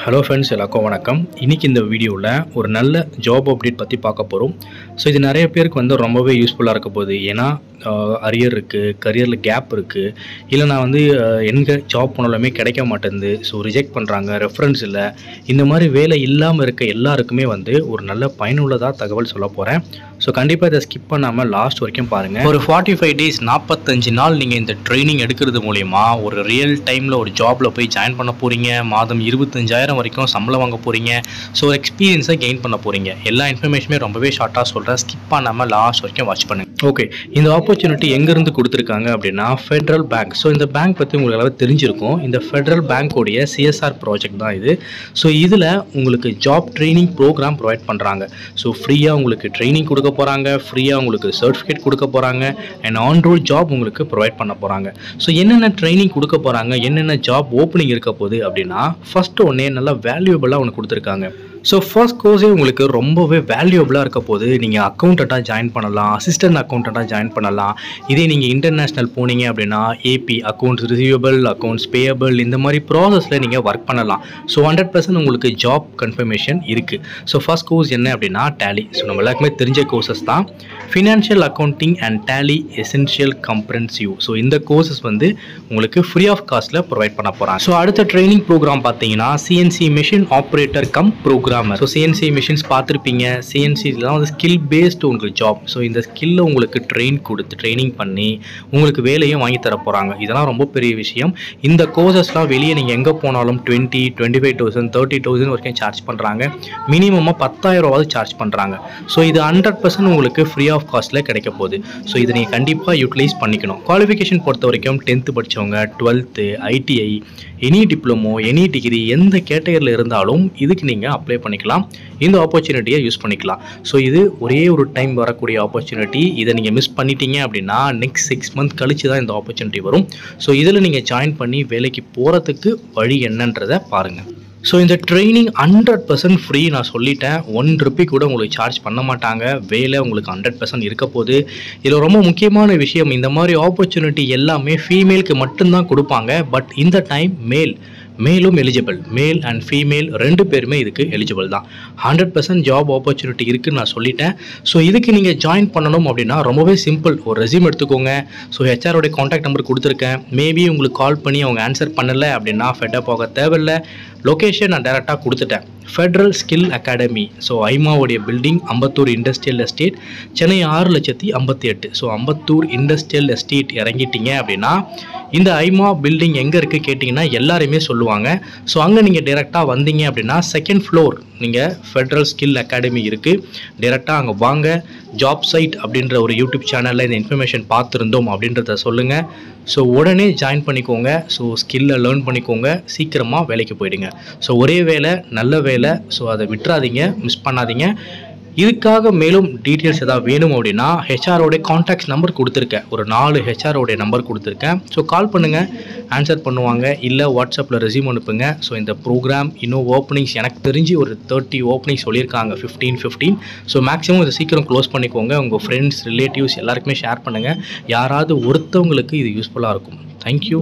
Hello friends, எல்லாருக்கும் வணக்கம். இன்றைக்கி இந்த வீடியோவில் ஒரு நல்ல ஜாப் அப்டேட் பற்றி பார்க்க போகிறோம். ஸோ இது நிறைய பேருக்கு ரொம்பவே யூஸ்ஃபுல்லாக இருக்க போகுது. ஏன்னா அரியர் இருக்குது, கரியரில் கேப் இருக்குது, இல்லை நான் எங்கே ஜாப் போனாலுமே கிடைக்க மாட்டேங்குது, ஸோ ரிஜெக்ட் பண்ணுறாங்க, ரெஃபரன்ஸ் இல்லை, இந்த மாதிரி வேலை இல்லாமல் இருக்க எல்லாருக்குமே ஒரு நல்ல பயனுள்ளதாக தகவல் சொல்ல போகிறேன். ஸோ கண்டிப்பாக இதை ஸ்கிப் பண்ணாமல் லாஸ்ட் வரைக்கும் பாருங்கள். ஒரு 45 டேஸ் 45 நாள் நீங்கள் இந்த ட்ரைனிங் எடுக்கிறது மூலிமா ஒரு ரியல் டைமில் ஒரு ஜாபில் போய் ஜாயின் பண்ண போகிறீங்க. மாதம் 25,000 வரைக்கும் சம்பளம் வாங்க போகிறீங்க. ஸோ எக்ஸ்பீரியன்ஸை கெயின் பண்ண போகிறீங்க. எல்லா இன்ஃபர்மேஷனுமே ரொம்பவே ஷார்ட்டாக சொல்கிறேன், ஸ்கிப் பண்ணாமல் லாஸ்ட் வரைக்கும் வாட்ச் பண்ணுங்கள். ஓகே, இந்த ஆப்பர்ச்சுனிட்டி எங்கேருந்து கொடுத்துருக்காங்க அப்படின்னா ஃபெட்ரல் பேங்க். ஸோ இந்த பேங்க் பற்றி உங்களுக்கு எல்லாமே தெரிஞ்சிருக்கும். இந்த ஃபெட்ரல் பேங்க்கோடைய சிஎஸ்ஆர் ப்ராஜெக்ட் தான் இது. ஸோ இதில் உங்களுக்கு ஜாப் ட்ரைனிங் ப்ரோக்ராம் ப்ரொவைட் பண்ணுறாங்க. ஸோ ஃப்ரீயாக உங்களுக்கு ட்ரைனிங் கொடுக்க போகிறாங்க, ஃப்ரீயாக உங்களுக்கு சர்டிஃபிகேட் கொடுக்க போகிறாங்க, அண்ட் ஆன் ரோல் ஜாப் உங்களுக்கு ப்ரொவைட் பண்ண போகிறாங்க. ஸோ என்னென்ன ட்ரைனிங் கொடுக்க போகிறாங்க, என்னென்ன ஜாப் ஓப்பனிங் இருக்க போகுது அப்படின்னா, ஃபஸ்ட்டு ஒன்றே நல்லா வேல்யூபிளாக ஒன்று கொடுத்துருக்காங்க. ஸோ ஃபர்ஸ்ட் கோர்ஸே உங்களுக்கு ரொம்பவே வேல்யூபிளாக இருக்க போது. நீங்கள் அக்கௌண்டண்ட்டாக ஜாயின் பண்ணலாம், அசிஸ்டன்ட் அக்கௌண்டண்ட்டாக ஜாயின் பண்ணலாம். இதே நீங்கள் இன்டர்நேஷ்னல் போனீங்க அப்படின்னா AP accounts receivable, accounts payable, இந்த மாதிரி ப்ராசஸில் நீங்கள் ஒர்க் பண்ணலாம். ஸோ 100% உங்களுக்கு ஜாப் கன்ஃபர்மேஷன் இருக்குது. ஸோ ஃபர்ஸ்ட் கோர்ஸ் என்ன அப்படின்னா டேலி. ஸோ நம்ம எல்லாருக்குமே தெரிஞ்ச கோர்சஸ் தான். Financial accounting and Tally essential comprehensive. So இந்த கோர்சஸ் உங்களுக்கு ஃப்ரீ ஆஃப் காஸ்ட்டில் ப்ரொவைட் பண்ண போகிறாங்க. ஸோ அடுத்த ட்ரைனிங் ப்ரோக்ராம் பார்த்தீங்கன்னா CNC machine operator come program. So CNC machines பார்த்துருப்பீங்க. சிஎன்சிலாம் ஸ்கில் பேஸ்டு உங்களுக்கு ஜாப். ஸோ இந்த ஸ்கில்லை உங்களுக்கு ட்ரைனிங் பண்ணி உங்களுக்கு வேலையும் வாங்கி தர போகிறாங்க. இதெல்லாம் ரொம்ப பெரிய விஷயம். இந்த கோர்சஸ்லாம் வெளியே நீங்கள் எங்கே போனாலும் 20,000, 25,000, 30,000 வரைக்கும் சார்ஜ் பண்ணுறாங்க. மினிமமாக 10,000 சார்ஜ் பண்ணுறாங்க. ஸோ இது 100% உங்களுக்கு ஃப்ரீ ஆஃப் காஸ்ட்டில் கிடைக்க போகுது. ஸோ இதை நீங்கள் கண்டிப்பாக யூட்டிலைஸ் பண்ணிக்கணும். குவாலிஃபிகேஷன் பொறுத்த வரைக்கும் 10th படித்தவங்க, 12th, ITI, any diploma, any degree, எந்த கேட்டகரியில் இருந்தாலும் இதுக்கு நீங்கள் அப்ளை பண்ணிக்கலாம். இந்த ஆப்பர்ச்சுனிட்டியை யூஸ் பண்ணிக்கலாம். ஸோ இது ஒரே ஒரு டைம் வரக்கூடிய ஆப்பர்ச்சுனிட்டி. இதை நீங்கள் மிஸ் பண்ணிட்டீங்க அப்படின்னா நெக்ஸ்ட் 6 மந்த் கழிச்சு தான் இந்த ஆப்பர்ச்சுனிட்டி வரும். ஸோ இதில் நீங்கள் ஜாயின் பண்ணி வேலைக்கு போகிறதுக்கு வழி என்னன்றதை பாருங்கள். ஸோ இந்த ட்ரைனிங் 100% ஃப்ரீ. நான் சொல்லிட்டேன், 1 ரூபி கூட உங்களுக்கு சார்ஜ் பண்ண மாட்டாங்க. வேலை உங்களுக்கு 100% இருக்க போகுது. இதில் ரொம்ப முக்கியமான விஷயம், இந்த மாதிரி ஆப்பர்ச்சுனிட்டி எல்லாமே ஃபீமேலுக்கு மட்டும்தான் கொடுப்பாங்க. பட் இந்த டைம் மேலும் எலிஜிபிள். மேல் அண்ட் ஃபீமேல் 2 பேருமே இதுக்கு எலிஜிபிள் தான். 100% ஜாப் ஆப்பர்ச்சுனிட்டி இருக்குதுன்னு நான் சொல்லிட்டேன். ஸோ இதுக்கு நீங்கள் ஜாயின் பண்ணணும் அப்படின்னா ரொம்பவே சிம்பிள். ஒரு ரெஸ்யூம் எடுத்துக்கோங்க. ஸோ ஹெச்ஆரோடைய காண்டாக்ட் நம்பர் கொடுத்துருக்கேன். மேபி உங்களுக்கு கால் பண்ணி அவங்க ஆன்சர் பண்ணலை அப்படின்னா ஃபெட்டப் ஆக தேவையில்லை. லொக்கேஷன் நான் டேரெக்டாக கொடுத்துட்டேன். Federal skill academy. ஸோ ஐமாவுடைய building Ambattur industrial estate, Chennai 6,58,000. So Ambattur industrial estate இறங்கிட்டீங்க அப்படின்னா இந்த ஐமா பில்டிங் எங்கே இருக்குது கேட்டிங்கன்னா எல்லாருமே சொல்லுவாங்க. ஸோ அங்கே நீங்கள் டேரெக்டாக வந்தீங்க அப்படின்னா 2nd ஃப்ளோர் நீங்கள் ஃபெட்ரல் ஸ்கில் அகாடமி இருக்குது. டேரெக்டாக அங்கே வாங்க. ஜாப் சைட் அப்படின்ற ஒரு யூடியூப் சேனலில் இந்த இன்ஃபர்மேஷன் பார்த்துருந்தோம் அப்படின்றத சொல்லுங்கள். ஸோ உடனே ஜாயின் பண்ணிக்கோங்க. ஸோ ஸ்கில்லை லேர்ன் பண்ணிக்கோங்க. சீக்கிரமாக வேலைக்கு போயிடுங்க. ஸோ ஒரே வேலை, நல்ல வேலை. ஸோ அதை விட்டுறாதீங்க, மிஸ் பண்ணாதீங்க. இதுக்காக மேலும் டீட்டெயில்ஸ் எதாவது வேணும் அப்படின்னா ஹெச்ஆரோடைய காண்டாக்ட் நம்பர் கொடுத்துருக்கேன். ஒரு 4 ஹெச்ஆரோடைய நம்பர் கொடுத்துருக்கேன். ஸோ கால் பண்ணுங்கள், ஆன்சர் பண்ணுவாங்க. இல்லை வாட்ஸ்அப்பில் ரெஸ்யூம் அனுப்புங்க. ஸோ இந்த ப்ரோக்ராம் இன்னும் ஓப்பனிங்ஸ் எனக்கு தெரிஞ்சு ஒரு 30 ஓப்பனிங்ஸ் சொல்லியிருக்காங்க. 15. ஸோ மேக்ஸிமம் இதை சீக்கிரம் க்ளோஸ் பண்ணிக்கோங்க. உங்கள் ஃப்ரெண்ட்ஸ், ரிலேட்டிவ்ஸ் எல்லாருக்குமே ஷேர் பண்ணுங்கள். யாராவது ஒருத்தவங்களுக்கு இது யூஸ்ஃபுல்லாக இருக்கும். தேங்க்யூ.